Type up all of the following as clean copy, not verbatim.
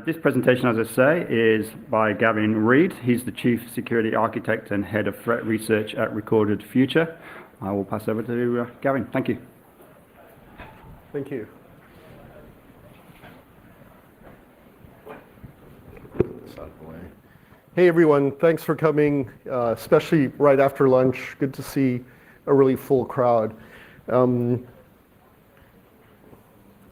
This presentation, as I say, is by Gavin Reid. He's the Chief Security Architect and Head of Threat Research at Recorded Future. I will pass over to Gavin. Thank you. Thank you. Hey everyone, thanks for coming, especially right after lunch. Good to see a really full crowd. Let's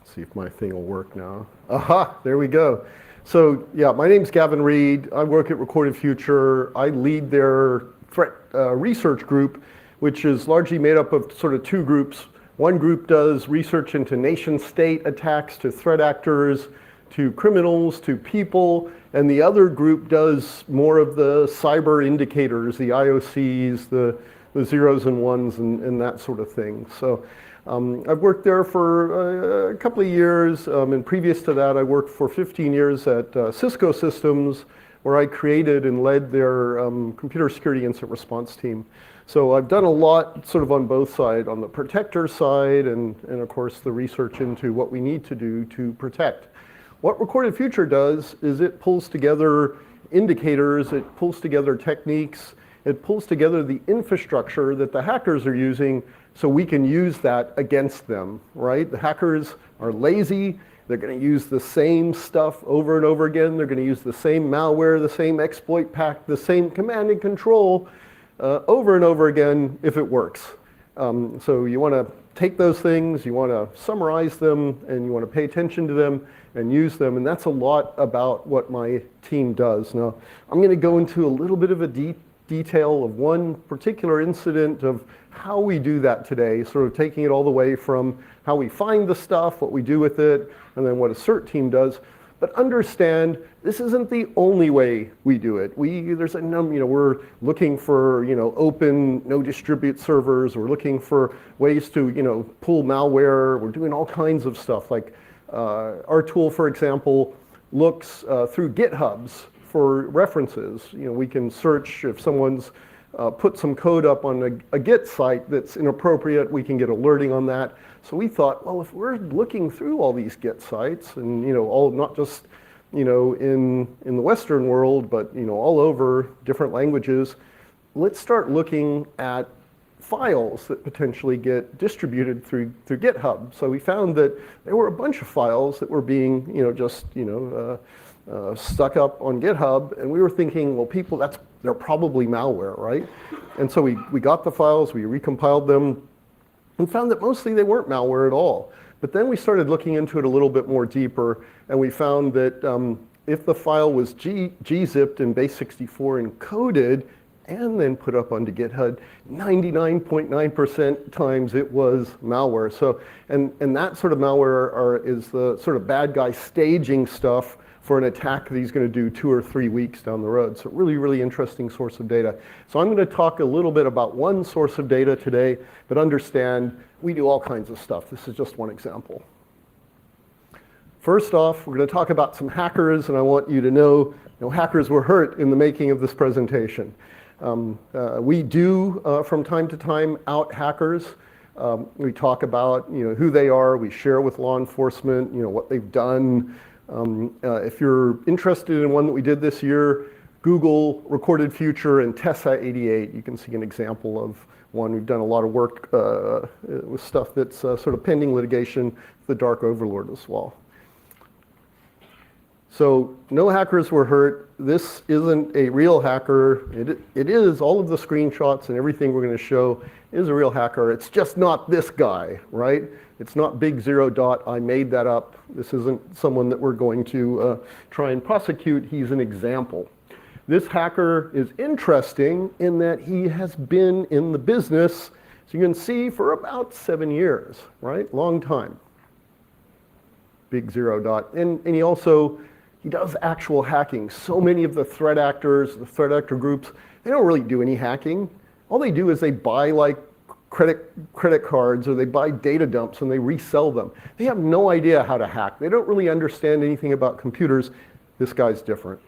see if my thing will work now. Aha, there we go. So yeah, my name's Gavin Reid. I work at Recorded Future. I lead their threat research group, which is largely made up of sort of two groups. One group does research into nation-state attacks, to threat actors, to criminals, to people, and the other group does more of the cyber indicators, the IOCs, the zeros and ones, and that sort of thing. So I've worked there for a couple of years, and previous to that I worked for 15 years at Cisco Systems, where I created and led their computer security incident response team. So I've done a lot sort of on both sides, on the protector side and of course the research into what we need to do to protect. What Recorded Future does is it pulls together indicators, it pulls together techniques, it pulls together the infrastructure that the hackers are using so we can use that against them, right? The hackers are lazy, they're going to use the same stuff over and over again, they're going to use the same malware, the same exploit pack, the same command and control over and over again if it works. So you want to take those things, you want to summarize them, and you want to pay attention to them and use them, and that's a lot about what my team does. Now, I'm going to go into a little bit of a detail of one particular incident of how we do that today, sort of taking it all the way from how we find the stuff, what we do with it, and then what a CERT team does. But understand, this isn't the only way we do it. There's a we're looking for open, no distribute servers. We're looking for ways to pull malware. We're doing all kinds of stuff. Like our tool, for example, looks through GitHubs for references. We can search if someone's put some code up on a Git site that's inappropriate. We can get alerting on that. So we thought, well, if we're looking through all these Git sites, and all not just in the Western world, but all over different languages, let's start looking at files that potentially get distributed through GitHub. So we found that there were a bunch of files that were being stuck up on GitHub, and we were thinking, well, they're probably malware, right? And so we got the files, we recompiled them, and found that mostly they weren't malware at all. But then we started looking into it a little bit more deeper, and we found that if the file was gzipped and base64 encoded and then put up onto GitHub, 99.9% times it was malware. So, and that sort of malware is the sort of bad guy staging stuff for an attack that he's going to do 2 or 3 weeks down the road. So really, really interesting source of data. So I'm going to talk a little bit about one source of data today, but understand we do all kinds of stuff. This is just one example. First off, we're going to talk about some hackers, and I want you to know, hackers were hurt in the making of this presentation. We do, from time to time, out hackers. We talk about who they are. We share with law enforcement what they've done. If you're interested in one that we did this year, Google Recorded Future and Tessa 88. You can see an example of one. We've done a lot of work with stuff that's sort of pending litigation, the Dark Overlord as well. So no hackers were hurt. This isn't a real hacker. It is, all of the screenshots and everything we're going to show is a real hacker. It's just not this guy, right? It's not Big Zero Dot. I made that up. This isn't someone that we're going to try and prosecute. He's an example. This hacker is interesting in that he has been in the business, so you can see, for about 7 years, right? Long time. Big Zero Dot. And he does actual hacking. So many of the threat actors, the threat actor groups, they don't really do any hacking. All they do is they buy credit cards, or they buy data dumps and they resell them. They have no idea how to hack. They don't really understand anything about computers. This guy's different.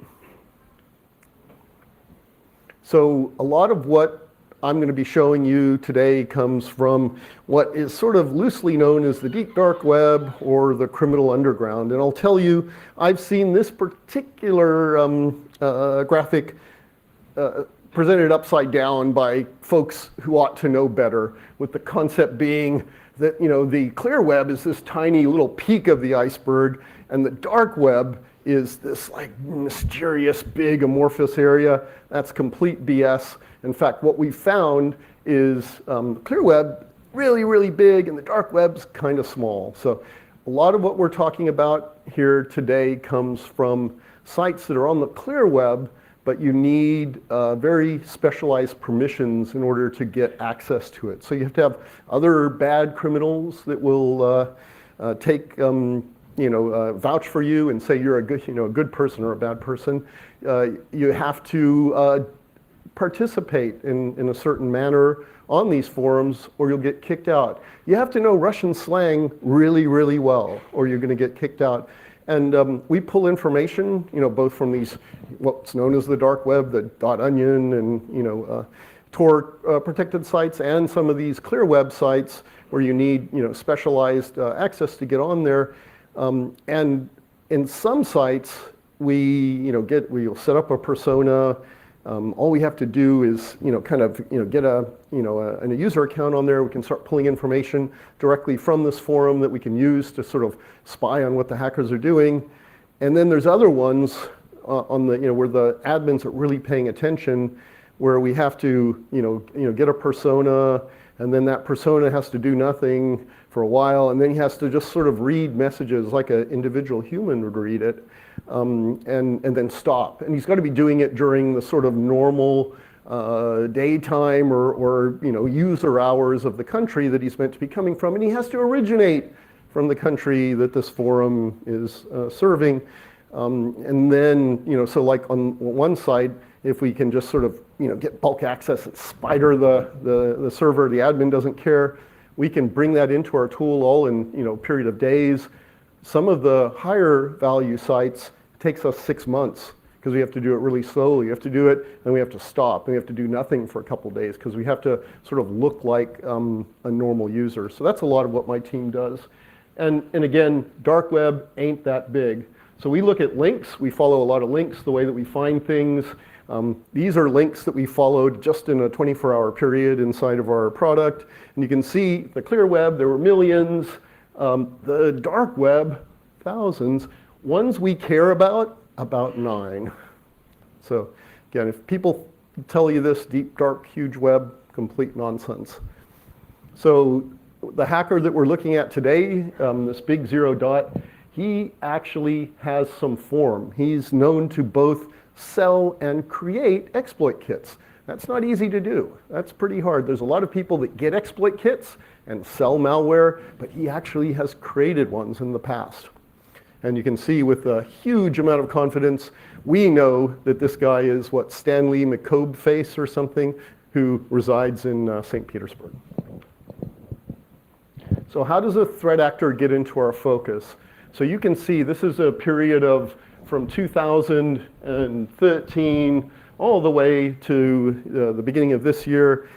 So a lot of what I'm going to be showing you today comes from what is sort of loosely known as the deep dark web or the criminal underground. And I'll tell you, I've seen this particular graphic presented upside down by folks who ought to know better, with the concept being that, you know, the clear web is this tiny little peak of the iceberg, and the dark web is this like mysterious big amorphous area. That's complete BS. In fact, what we found is the clear web really, really big, and the dark web's kind of small. So a lot of what we're talking about here today comes from sites that are on the clear web, but you need very specialized permissions in order to get access to it. So you have to have other bad criminals that will take, vouch for you and say you're a good person or a bad person. You have to participate in a certain manner on these forums, or you'll get kicked out. You have to know Russian slang really, really well, or you're going to get kicked out. And we pull information, both from these, what's known as the dark web, the .onion, and Tor protected sites, and some of these clear web sites where you need, specialized access to get on there. And in some sites, we'll set up a persona. All we have to do is, get a user account on there. We can start pulling information directly from this forum that we can use to sort of spy on what the hackers are doing. And then there's other ones on the, where the admins are really paying attention, where we have to, get a persona, and then that persona has to do nothing for a while, and then he has to just sort of read messages like an individual human would read it. And then stop. And he's got to be doing it during the sort of normal daytime or user hours of the country that he's meant to be coming from. And he has to originate from the country that this forum is serving. And then, so like on one side, if we can just sort of, get bulk access and spider the server, the admin doesn't care, we can bring that into our tool all in, a period of days. Some of the higher value sites, it takes us 6 months because we have to do it really slowly. We have to do it, and we have to stop, and we have to do nothing for a couple days because we have to sort of look like a normal user. So that's a lot of what my team does. And again, dark web ain't that big. So we look at links. We follow a lot of links, the way that we find things. These are links that we followed just in a 24-hour period inside of our product. And you can see the clear web, there were millions. The dark web, thousands. Ones we care about 9. So again, if people tell you this, deep, dark, huge web, complete nonsense. So the hacker that we're looking at today, this big 0 dot, he actually has some form. He's known to both sell and create exploit kits. That's not easy to do. That's pretty hard. There's a lot of people that get exploit kits and sell malware, but he actually has created ones in the past. And you can see with a huge amount of confidence, we know that this guy is what, Stanley McCobe Face or something, who resides in St. Petersburg. So how does a threat actor get into our focus? So you can see this is a period of from 2013 all the way to the beginning of this year.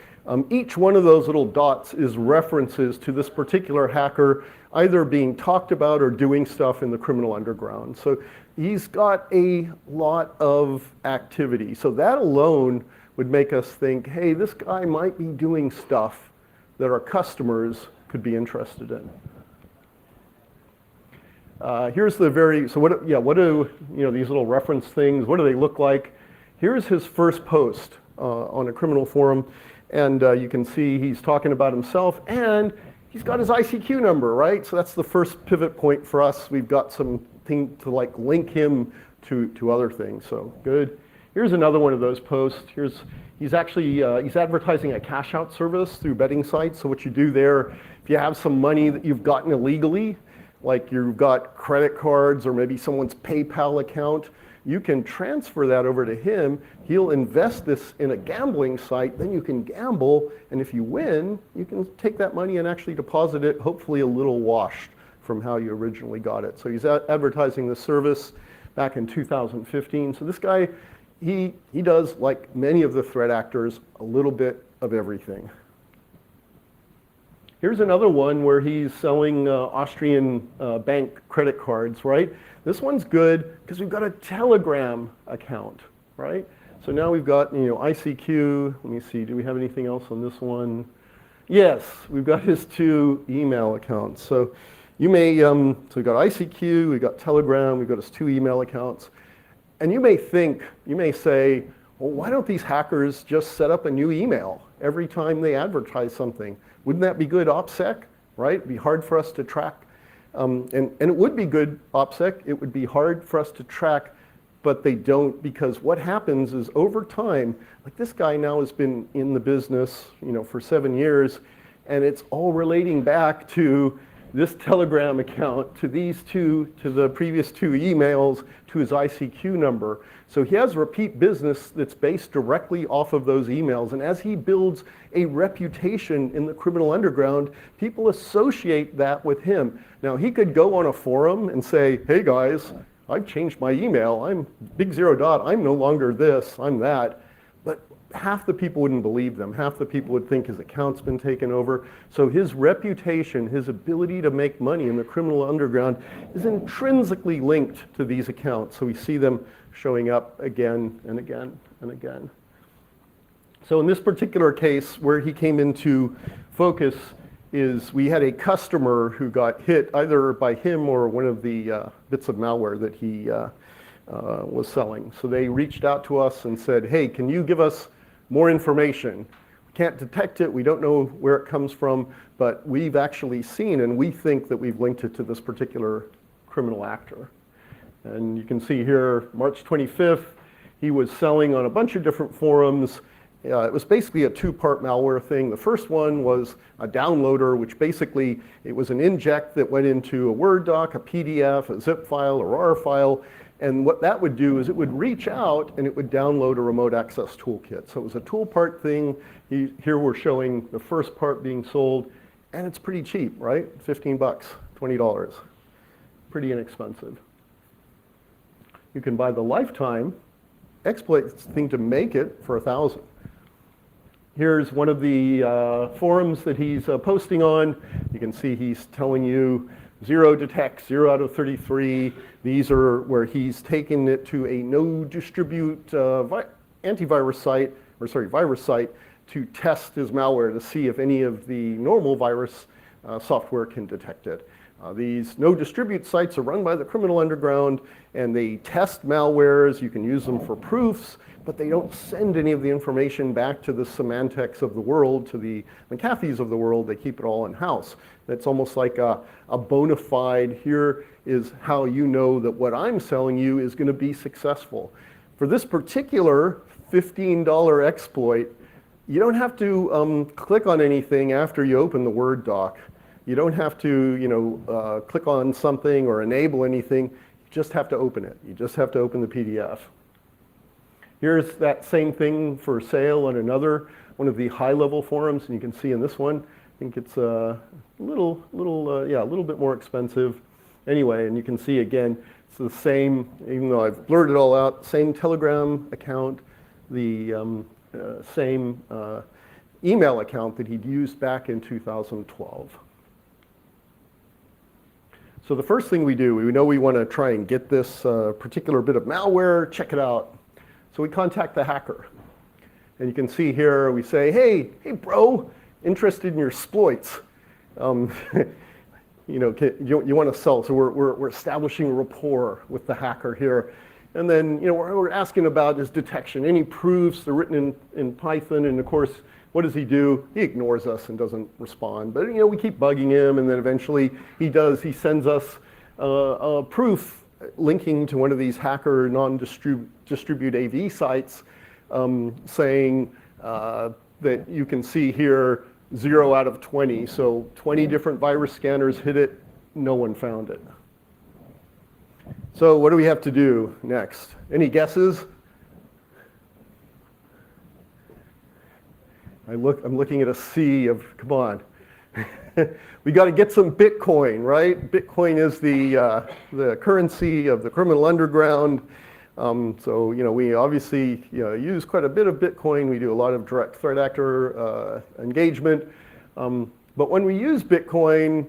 Each one of those little dots is references to this particular hacker either being talked about or doing stuff in the criminal underground. So he's got a lot of activity. So that alone would make us think, hey, this guy might be doing stuff that our customers could be interested in. Here's the so what do these little reference things, what do they look like? Here's his first post on a criminal forum, and you can see he's talking about himself, and he's got his ICQ number, right? So that's the first pivot point for us. We've got something to like link him to other things, so good. Here's another one of those posts. He's advertising a cash out service through betting sites. So what you do there, if you have some money that you've gotten illegally, like you've got credit cards or maybe someone's PayPal account, you can transfer that over to him. He'll invest this in a gambling site, then you can gamble, and if you win, you can take that money and actually deposit it, hopefully a little washed from how you originally got it. So he's advertising this service back in 2015. So this guy, he does, like many of the threat actors, a little bit of everything. Here's another one where he's selling Austrian bank credit cards, right? This one's good because we've got a Telegram account, right? So now we've got, ICQ. Let me see, do we have anything else on this one? Yes, we've got his 2 email accounts. So you may, so we've got ICQ, we've got Telegram, we've got his 2 email accounts. And you may say, well, why don't these hackers just set up a new email every time they advertise something? Wouldn't that be good OPSEC, right? It'd be hard for us to track. And it would be good OPSEC. It would be hard for us to track, but they don't, because what happens is over time, like this guy now has been in the business, for 7 years, and it's all relating back to this Telegram account, to these 2, to the previous 2 emails, to his ICQ number. So he has repeat business that's based directly off of those emails. And as he builds a reputation in the criminal underground, people associate that with him. Now, he could go on a forum and say, hey guys, I've changed my email. I'm Big Zero Dot. I'm no longer this, I'm that. But half the people wouldn't believe them. Half the people would think his account's been taken over. So his reputation, his ability to make money in the criminal underground is intrinsically linked to these accounts. So we see them showing up again and again and again. So in this particular case, where he came into focus is we had a customer who got hit either by him or one of the bits of malware that he was selling. So they reached out to us and said, hey, can you give us more information? We can't detect it, we don't know where it comes from, but we've actually seen and we think that we've linked it to this particular criminal actor. And you can see here, March 25th, he was selling on a bunch of different forums. It was basically a 2-part malware thing. The first one was a downloader, which basically, it was an inject that went into a Word doc, a PDF, a zip file, a RAR file. And what that would do is it would reach out and it would download a remote access toolkit. So it was a tool part thing. Here we're showing the first part being sold, and it's pretty cheap, right? 15 bucks, $20. Pretty inexpensive. You can buy the lifetime exploit thing to make it for $1,000. Here's one of the forums that he's posting on. You can see he's telling you 0 detects, 0 out of 33. These are where he's taken it to a no distribute antivirus site, virus site, to test his malware to see if any of the normal virus software can detect it. These no distribute sites are run by the criminal underground, and they test malwares. You can use them for proofs, but they don't send any of the information back to the Symantec's of the world, to the McAfee's of the world. They keep it all in-house. It's almost like a bona fide, here is how you know that what I'm selling you is going to be successful. For this particular $15 exploit, you don't have to click on anything after you open the Word doc. You don't have to, click on something or enable anything. You just have to open it. You just have to open the PDF. Here's that same thing for sale on one of the high-level forums, and you can see in this one, I think it's a little bit more expensive. Anyway, and you can see again, it's the same, even though I've blurred it all out, same Telegram account, the same email account that he'd used back in 2012. So the first thing we do, we know we want to try and get this particular bit of malware, check it out. So we contact the hacker. And you can see here, we say, hey bro, interested in your exploits. You want to sell. So we're establishing a rapport with the hacker here. And then we're asking about his detection, any proofs, they're written in Python, and of course, what does he do? He ignores us and doesn't respond. But we keep bugging him, and then eventually he sends us a proof linking to one of these hacker non-distribute AV sites, saying that you can see here 0 out of 20. So 20 different virus scanners hit it, no one found it. So what do we have to do next? Any guesses? I'm looking at a sea of, come on. We got to get some Bitcoin, right? Bitcoin is the currency of the criminal underground. So, we obviously, use quite a bit of Bitcoin. We do a lot of direct threat actor engagement. But when we use Bitcoin,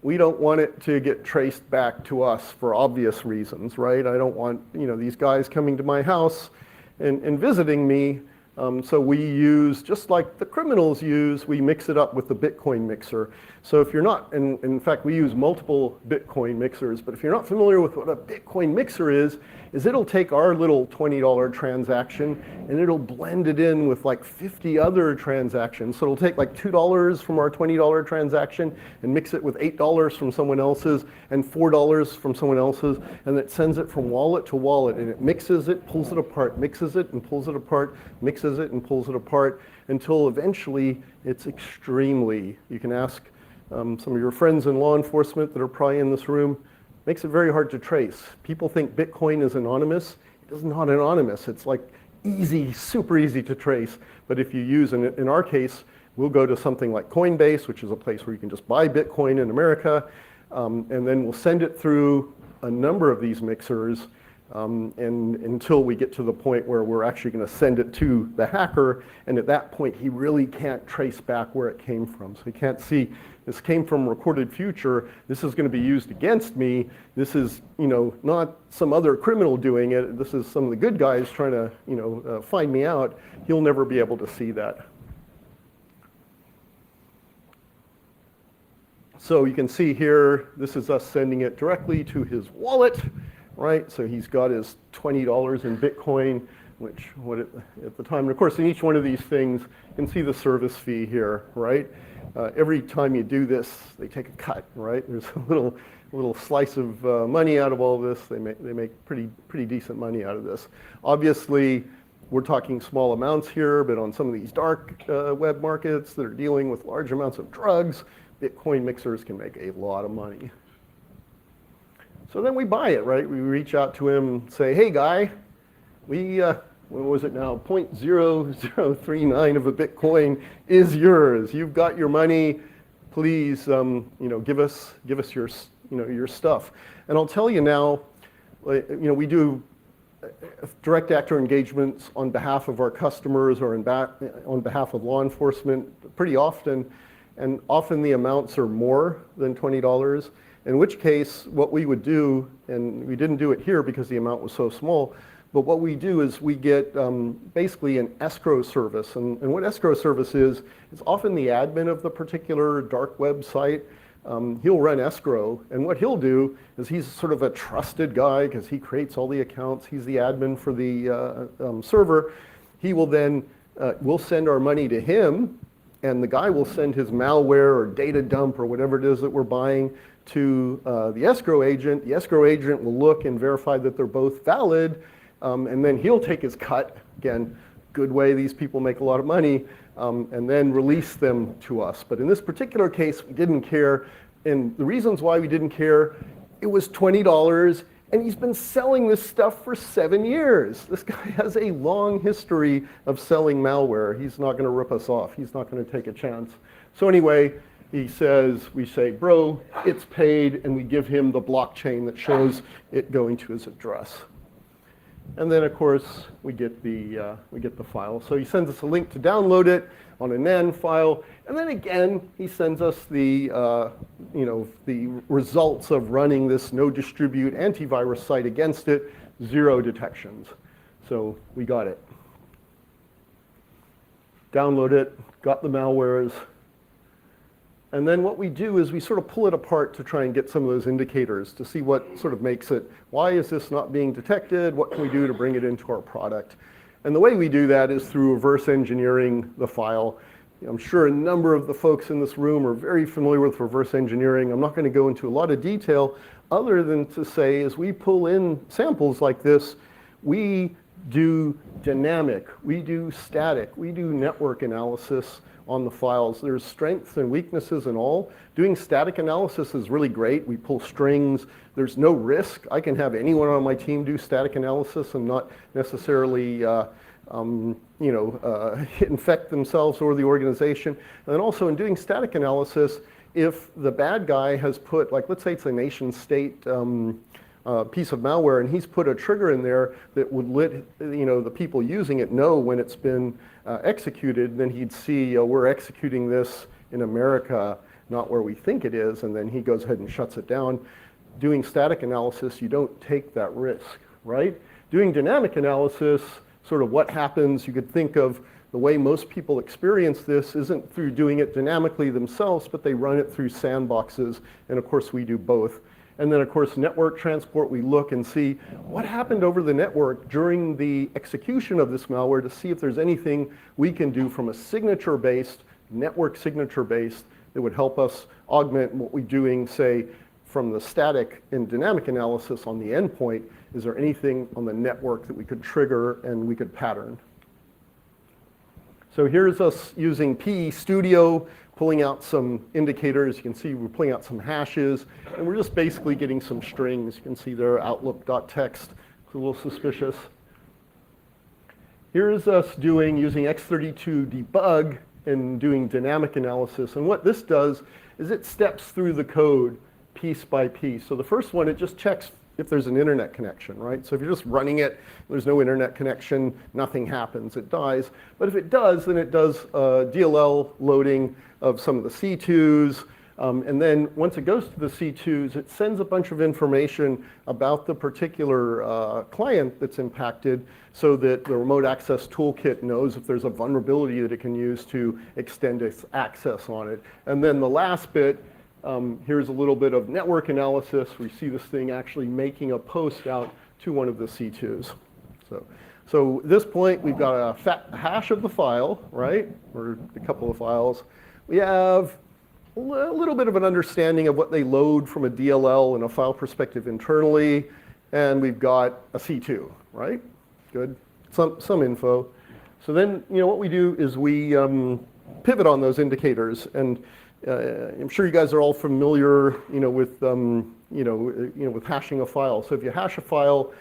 we don't want it to get traced back to us for obvious reasons, right? I don't want, these guys coming to my house and visiting me. So we use, just like the criminals use, we mix it up with the Bitcoin mixer. So if you're not, and in fact we use multiple Bitcoin mixers, but if you're not familiar with what a Bitcoin mixer is it'll take our little $20 transaction and it'll blend it in with like 50 other transactions. So it'll take like $2 from our $20 transaction and mix it with $8 from someone else's and $4 from someone else's, and it sends it from wallet to wallet, and it mixes it, pulls it apart, mixes it and pulls it apart, mixes it and pulls it apart, until eventually it's extremely, you can ask some of your friends in law enforcement that are probably in this room, makes it very hard to trace. People think Bitcoin is anonymous. It is not anonymous. It's like easy, super easy to trace. But if you use, in our case, we'll go to something like Coinbase, which is a place where you can just buy Bitcoin in America, and then we'll send it through a number of these mixers, and until we get to the point where we're actually going to send it to the hacker, and at that point he really can't trace back where it came from. So he can't see, this came from recorded future, this is going to be used against me, this is not some other criminal doing it, this is some of the good guys trying to find me out. He'll never be able to see that. So you can see here, this is us sending it directly to his wallet. Right, so he's got his $20 in Bitcoin, which at the time, and of course in each one of these things, you can see the service fee here, right? Every time you do this, they take a cut, right? There's a little slice of money out of all this. They make pretty decent money out of this. Obviously, we're talking small amounts here, but on some of these dark web markets that are dealing with large amounts of drugs, Bitcoin mixers can make a lot of money. So then we buy it, right? We reach out to him and say, hey guy, what was it now? 0.0039 of a Bitcoin is yours. You've got your money. Please, give us your, your stuff. And I'll tell you now, we do direct actor engagements on behalf of our customers or on behalf of law enforcement pretty often, and often the amounts are more than $20. In which case, what we would do, and we didn't do it here because the amount was so small, but what we do is we get basically an escrow service. And what escrow service is often the admin of the particular dark website. He'll run escrow, and what he'll do is he's sort of a trusted guy because he creates all the accounts. He's the admin for the server. He will then, we'll send our money to him, and the guy will send his malware or data dump or whatever it is that we're buying to the escrow agent. The escrow agent will look and verify that they're both valid, and then he'll take his cut. Again, good way these people make a lot of money, and then release them to us. But in this particular case, we didn't care, and the reasons why we didn't care, it was $20, and he's been selling this stuff for 7 years. This guy has a long history of selling malware. He's not going to rip us off. He's not going to take a chance. So anyway, we say, bro, it's paid, and we give him the blockchain that shows it going to his address. And then, of course, we get the file. So he sends us a link to download it on a NAND file, and then again, he sends us the results of running this no distribute antivirus site against it, 0 detections. So we got it. Download it, got the malwares. And then what we do is we sort of pull it apart to try and get some of those indicators to see what sort of makes it, why is this not being detected? What can we do to bring it into our product? And the way we do that is through reverse engineering the file. I'm sure a number of the folks in this room are very familiar with reverse engineering. I'm not going to go into a lot of detail other than to say as we pull in samples like this, we do dynamic, we do static, we do network analysis on the files. There's strengths and weaknesses and all. Doing static analysis is really great. We pull strings. There's no risk. I can have anyone on my team do static analysis and not necessarily infect themselves or the organization. And then also in doing static analysis, if the bad guy has put, like let's say it's a nation state piece of malware, and he's put a trigger in there that would let the people using it know when it's been executed. Then he'd see we're executing this in America, not where we think it is, and then he goes ahead and shuts it down. Doing static analysis, you don't take that risk, right? Doing dynamic analysis, sort of what happens, you could think of the way most people experience this isn't through doing it dynamically themselves, but they run it through sandboxes, and of course we do both. And then of course network transport, we look and see what happened over the network during the execution of this malware to see if there's anything we can do from a signature-based, network signature-based, that would help us augment what we're doing, say, from the static and dynamic analysis on the endpoint. Is there anything on the network that we could trigger and we could pattern? So here's us using PE Studio, pulling out some indicators. You can see we're pulling out some hashes, and we're just basically getting some strings. You can see there, outlook.txt. It's a little suspicious. Here's us using X32 debug and doing dynamic analysis. And what this does is it steps through the code piece by piece. So the first one, it just checks if there's an internet connection, right? So if you're just running it, there's no internet connection, nothing happens, it dies. But if it does, then it does DLL loading of some of the C2s. And then once it goes to the C2s, it sends a bunch of information about the particular client that's impacted so that the remote access toolkit knows if there's a vulnerability that it can use to extend its access on it. And then the last bit, here's a little bit of network analysis. We see this thing actually making a post out to one of the C2s. So at this point, we've got a fat hash of the file, right? Or a couple of files. We have a little bit of an understanding of what they load from a DLL and a file perspective internally. And we've got a C2, right? Good. Some info. So then, what we do is we pivot on those indicators. And I'm sure you guys are all familiar, with hashing a file. So if you hash a file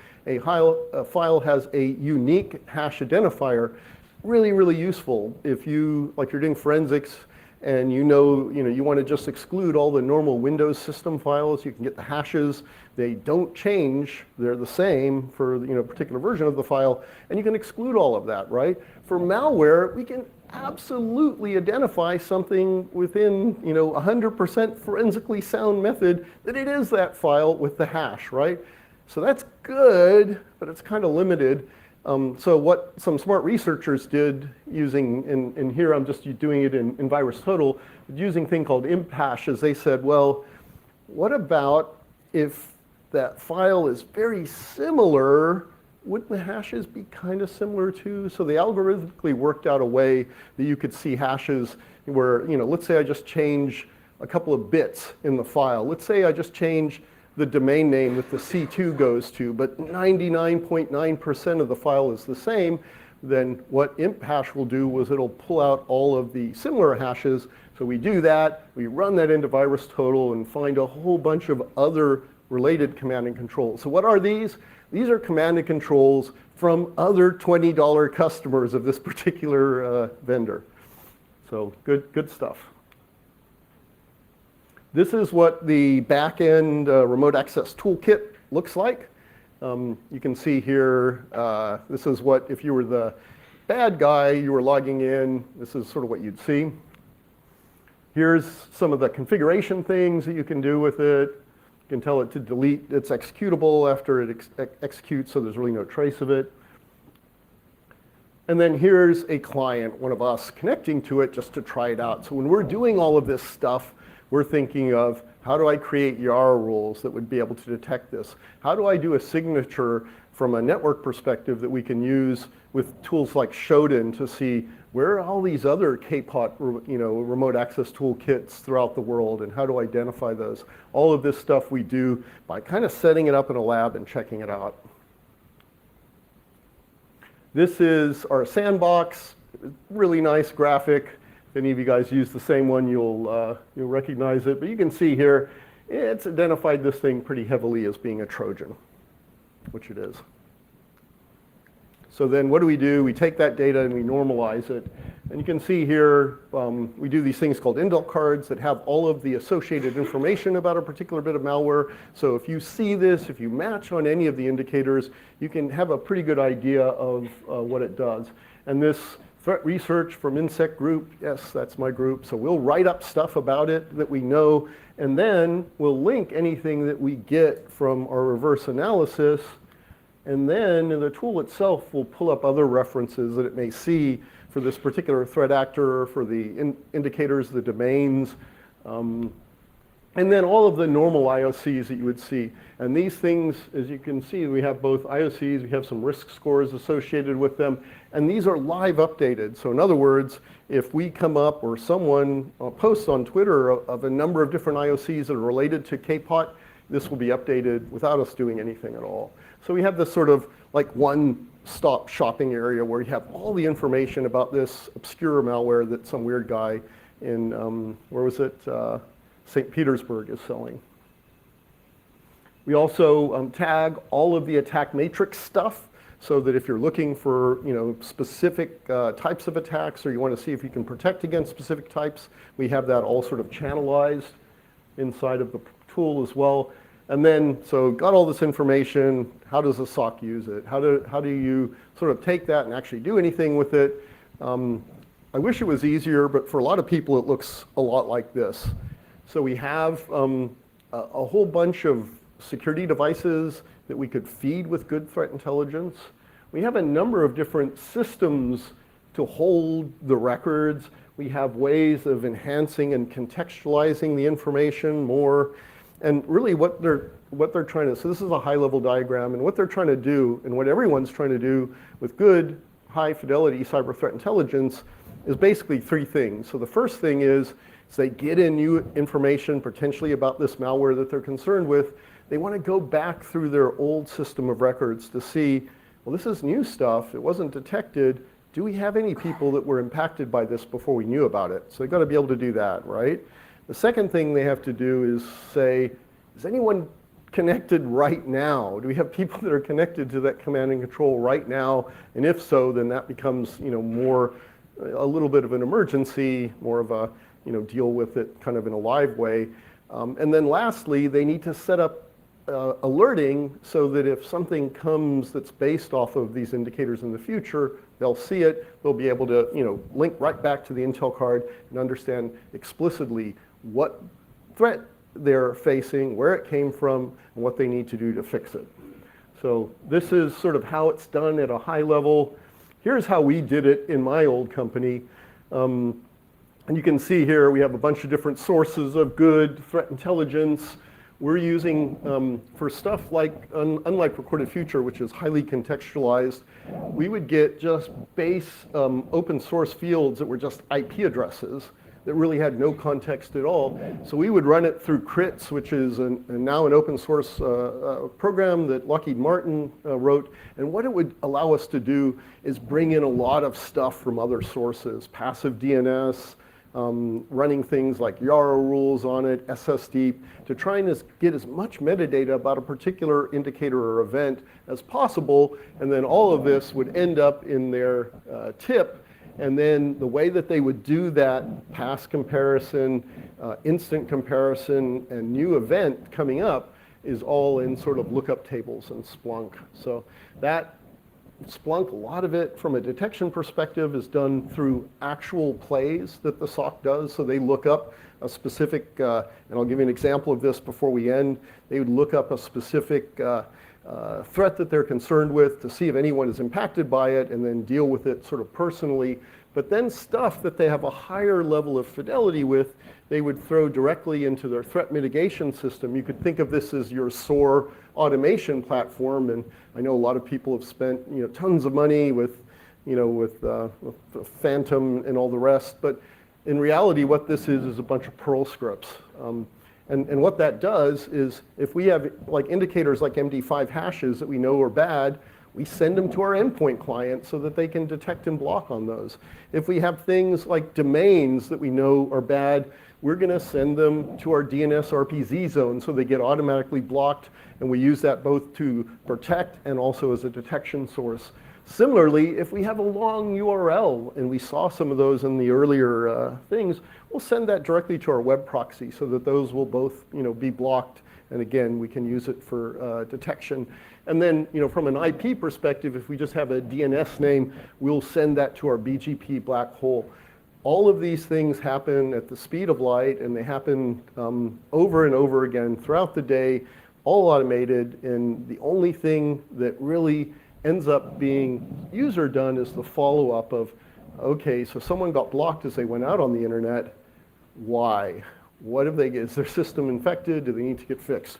has a unique hash identifier. Really, really useful if you're doing forensics and you want to just exclude all the normal Windows system files. You can get the hashes. They don't change. They're the same for a particular version of the file, and you can exclude all of that, right? For malware, we can absolutely identify something within 100% forensically sound method that it is that file with the hash, right? So that's good, but it's kind of limited. So what some smart researchers did using, and here I'm just doing it in VirusTotal, using a thing called imp hashes, they said, well, what about if that file is very similar, wouldn't the hashes be kind of similar too? So they algorithmically worked out a way that you could see hashes where, let's say I just change a couple of bits in the file. Let's say I just change the domain name that the C2 goes to, but 99.9% of the file is the same. Then what imp hash will do is it'll pull out all of the similar hashes. So we do that, we run that into VirusTotal and find a whole bunch of other related command and controls. So what are these? These are command and controls from other $20 customers of this particular vendor. So good stuff. This is what the back-end remote access toolkit looks like. You can see here, this is what, if you were the bad guy, you were logging in, this is sort of what you'd see. Here's some of the configuration things that you can do with it. You can tell it to delete its executable after it executes, so there's really no trace of it. And then here's a client, one of us, connecting to it just to try it out. So when we're doing all of this stuff, we're thinking of, how do I create YARA rules that would be able to detect this? How do I do a signature from a network perspective that we can use with tools like Shodan to see where are all these other KPOT, remote access toolkits throughout the world, and how to identify those? All of this stuff we do by kind of setting it up in a lab and checking it out. This is our sandbox, really nice graphic. If any of you guys use the same one, you'll recognize it. But you can see here, it's identified this thing pretty heavily as being a Trojan, which it is. So then what do? We take that data and we normalize it. And you can see here, we do these things called intel cards that have all of the associated information about a particular bit of malware. So if you see this, if you match on any of the indicators, you can have a pretty good idea of what it does. And this threat research from Insect group, yes, that's my group. So we'll write up stuff about it that we know, and then we'll link anything that we get from our reverse analysis. And then in the tool itself, we'll pull up other references that it may see for this particular threat actor, for the indicators, the domains, and then all of the normal IOCs that you would see. And these things, as you can see, we have both IOCs, we have some risk scores associated with them, and these are live updated. So in other words, if we come up or someone posts on Twitter of a number of different IOCs that are related to KPOT, this will be updated without us doing anything at all. So we have this sort of like one-stop shopping area where you have all the information about this obscure malware that some weird guy in, where was it, St. Petersburg is selling. We also tag all of the attack matrix stuff so that if you're looking for specific types of attacks, or you want to see if you can protect against specific types, we have that all sort of channelized inside of the tool as well. And then, so got all this information, how does a SOC use it? How do you sort of take that and actually do anything with it? I wish it was easier, but for a lot of people it looks a lot like this. So we have a whole bunch of security devices that we could feed with good threat intelligence. We have a number of different systems to hold the records. We have ways of enhancing and contextualizing the information more. And really what they're trying to, so this is a high-level diagram, and what they're trying to do, and what everyone's trying to do with good, high-fidelity cyber threat intelligence is basically three things. So the first thing is they get in new information potentially about this malware that they're concerned with. They want to go back through their old system of records to see, well, this is new stuff. It wasn't detected. Do we have any people that were impacted by this before we knew about it? So they've got to be able to do that, right? The second thing they have to do is say, is anyone connected right now? Do we have people that are connected to that command and control right now? And if so, then that becomes more a little bit of an emergency, more of a deal with it kind of in a live way. And then lastly, they need to set up alerting so that if something comes that's based off of these indicators in the future, they'll see it, they'll be able to link right back to the intel card and understand explicitly what threat they're facing, where it came from, and what they need to do to fix it. So this is sort of how it's done at a high level. Here's how we did it in my old company. And you can see here we have a bunch of different sources of good threat intelligence. We're using, for stuff like, unlike Recorded Future, which is highly contextualized, we would get just base open source fields that were just IP addresses that really had no context at all. So we would run it through CRITS, which is now an open source program that Lockheed Martin wrote. And what it would allow us to do is bring in a lot of stuff from other sources, passive DNS, running things like YARA rules on it, SSD, to try and get as much metadata about a particular indicator or event as possible. And then all of this would end up in their tip. And then the way that they would do that, pass comparison, instant comparison, and new event coming up is all in sort of lookup tables and Splunk. So that Splunk, a lot of it from a detection perspective is done through actual plays that the SOC does. So they look up a specific, and I'll give you an example of this before we end. They would look up a specific threat that they're concerned with to see if anyone is impacted by it and then deal with it sort of personally. But then stuff that they have a higher level of fidelity with, they would throw directly into their threat mitigation system. You could think of this as your SOAR automation platform, and I know a lot of people have spent tons of money with Phantom and all the rest, but in reality what this is a bunch of Perl scripts. And what that does is if we have like indicators like MD5 hashes that we know are bad, we send them to our endpoint client so that they can detect and block on those. If we have things like domains that we know are bad, we're going to send them to our DNS RPZ zone so they get automatically blocked, and we use that both to protect and also as a detection source. Similarly, if we have a long URL, and we saw some of those in the earlier things, we'll send that directly to our web proxy so that those will both be blocked. And again, we can use it for detection. And then from an IP perspective, if we just have a DNS name, we'll send that to our BGP black hole. All of these things happen at the speed of light, and they happen over and over again throughout the day, all automated. And the only thing that really ends up being user done is the follow-up of, okay, so someone got blocked as they went out on the internet. Why? What have they, is their system infected? Do they need to get fixed?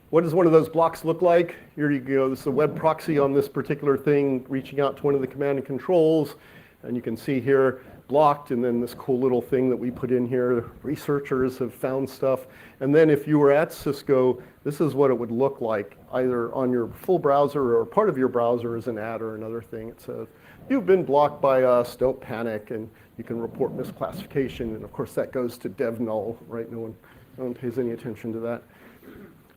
What does one of those blocks look like? Here you go, this is a web proxy on this particular thing, reaching out to one of the command and controls. And you can see here, blocked, and then this cool little thing that we put in here. Researchers have found stuff. And then if you were at Cisco, this is what it would look like, either on your full browser or part of your browser as an ad or another thing. It says, you've been blocked by us, don't panic, and you can report misclassification. And of course that goes to dev null, right? No one pays any attention to that.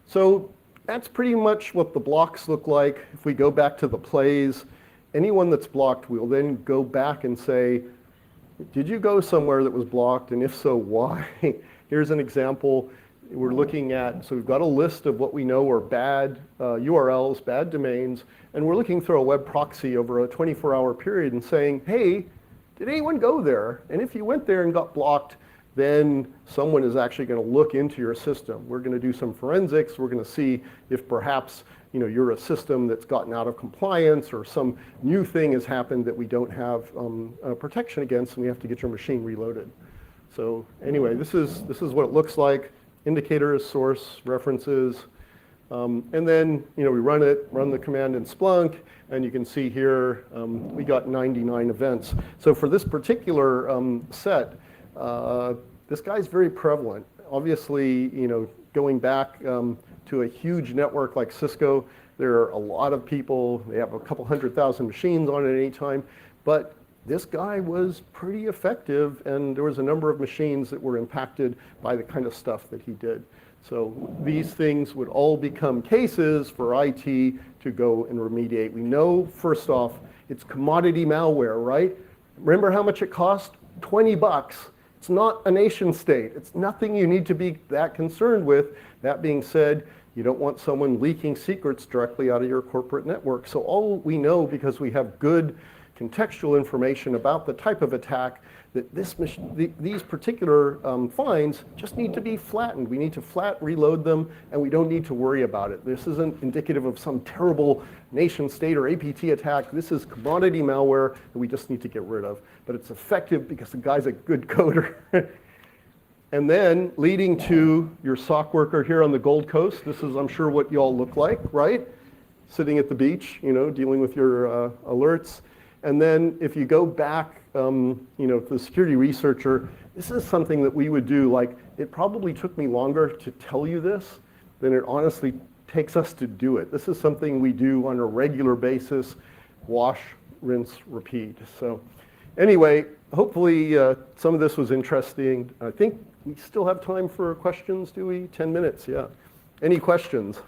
So that's pretty much what the blocks look like. If we go back to the plays, anyone that's blocked, we'll then go back and say, did you go somewhere that was blocked? And if so, why? Here's an example. We're looking at, so we've got a list of what we know are bad URLs, bad domains, and we're looking through a web proxy over a 24-hour period and saying, hey, did anyone go there? And if you went there and got blocked, then someone is actually going to look into your system. We're going to do some forensics. We're going to see if perhaps you're a system that's gotten out of compliance or some new thing has happened that we don't have protection against, and we have to get your machine reloaded. So anyway, this is what it looks like. Indicators, source, references, and then we run the command in Splunk, and you can see here we got 99 events. So for this particular set, this guy's very prevalent. Obviously, going back to a huge network like Cisco, there are a lot of people. They have a couple 100,000 machines on it at any time, but this guy was pretty effective, and there was a number of machines that were impacted by the kind of stuff that he did. So these things would all become cases for IT to go and remediate. We know, first off, it's commodity malware, right? Remember how much it cost? 20 bucks. It's not a nation state. It's nothing you need to be that concerned with. That being said, you don't want someone leaking secrets directly out of your corporate network. So all we know, because we have good contextual information about the type of attack, that these particular finds just need to be flattened. We need to flat reload them, and we don't need to worry about it. This isn't indicative of some terrible nation state or APT attack. This is commodity malware that we just need to get rid of. But it's effective because the guy's a good coder. And then leading to your SOC worker here on the Gold Coast. This is, I'm sure, what you all look like, right? Sitting at the beach, dealing with your alerts. And then if you go back, to the security researcher, this is something that we would do. Like, it probably took me longer to tell you this than it honestly takes us to do it. This is something we do on a regular basis, wash, rinse, repeat. So anyway, hopefully some of this was interesting. I think we still have time for questions, do we? 10 minutes, yeah. Any questions?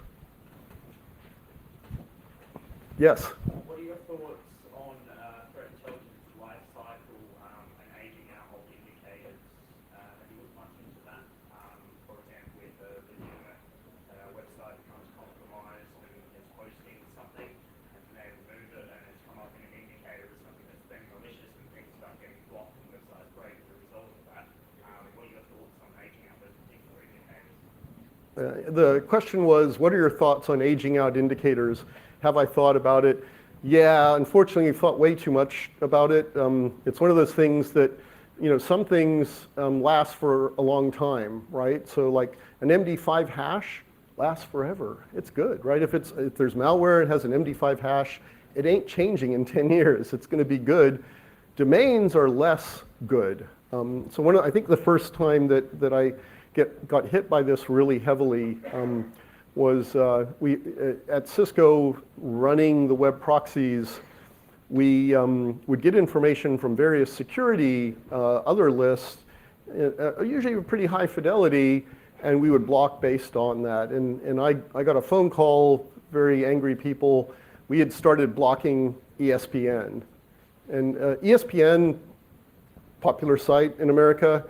Yes? What are your thoughts on threat intelligence life cycle and aging out of indicators? Have you looked much into that? For example, if a legitimate website becomes compromised and is posting something and they remove it and it's come up in an indicator as something that's been malicious and things start getting blocked and websites break as a result of that. What are your thoughts on aging out those particular indicators? The question was, what are your thoughts on aging out indicators? Have I thought about it? Yeah, unfortunately, I've thought way too much about it. It's one of those things that, some things last for a long time, right? So like an MD5 hash lasts forever. It's good, right? If there's malware, it has an MD5 hash, it ain't changing in 10 years. It's going to be good. Domains are less good. So I think the first time that I got hit by this really heavily was we at Cisco running the web proxies. We would get information from various security other lists, usually pretty high fidelity, and we would block based on that. And I got a phone call, very angry people we had started blocking ESPN. And ESPN, popular site in America,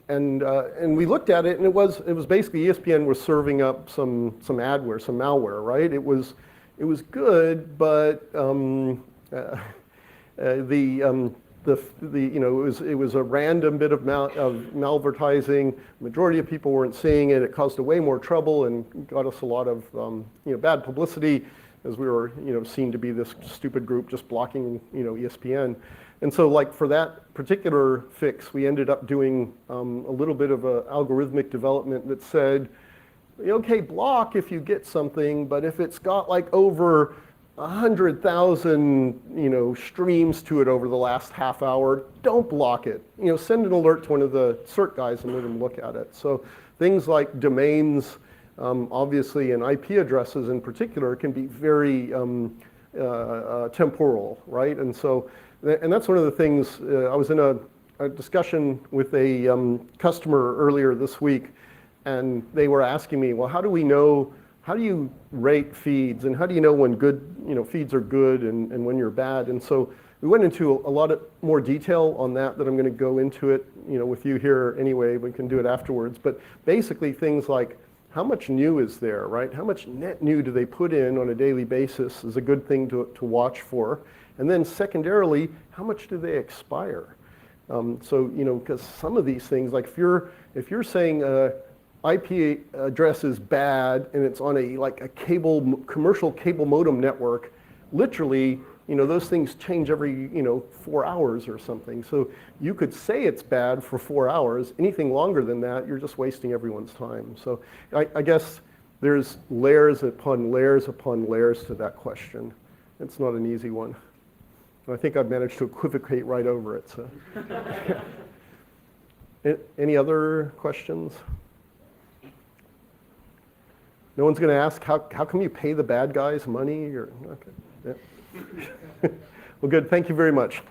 and we looked at it, and it was basically ESPN was serving up some adware, some malware, right? It was good, but it was a random bit of malvertising. Majority of people weren't seeing it. It caused way more trouble and got us a lot of bad publicity, as we were seen to be this stupid group just blocking ESPN. And so, like, for that particular fix, we ended up doing a little bit of a algorithmic development that said, okay, block if you get something, but if it's got like over 100,000 streams to it over the last half hour, don't block it. Send an alert to one of the CERT guys and let them look at it. So things like domains, obviously, and IP addresses in particular can be very temporal, right? And so, and that's one of the things. I was in a discussion with a customer earlier this week, and they were asking me, well, how do we know? How do you rate feeds, and how do you know when good feeds are good and when you're bad? And so we went into a lot more detail on that I'm going to go into it with you here anyway. We can do it afterwards. But basically things like how much new is there, right? How much net new do they put in on a daily basis is a good thing to watch for. And then secondarily, how much do they expire? Because some of these things, like if you're saying IP address is bad and it's on a commercial cable modem network, literally, those things change every 4 hours or something. So you could say it's bad for 4 hours. Anything longer than that, you're just wasting everyone's time. So I guess there's layers upon layers upon layers to that question. It's not an easy one. I think I've managed to equivocate right over it. So, any other questions? No one's going to ask, how come you pay the bad guys money? Okay. Yeah. Well, good. Thank you very much.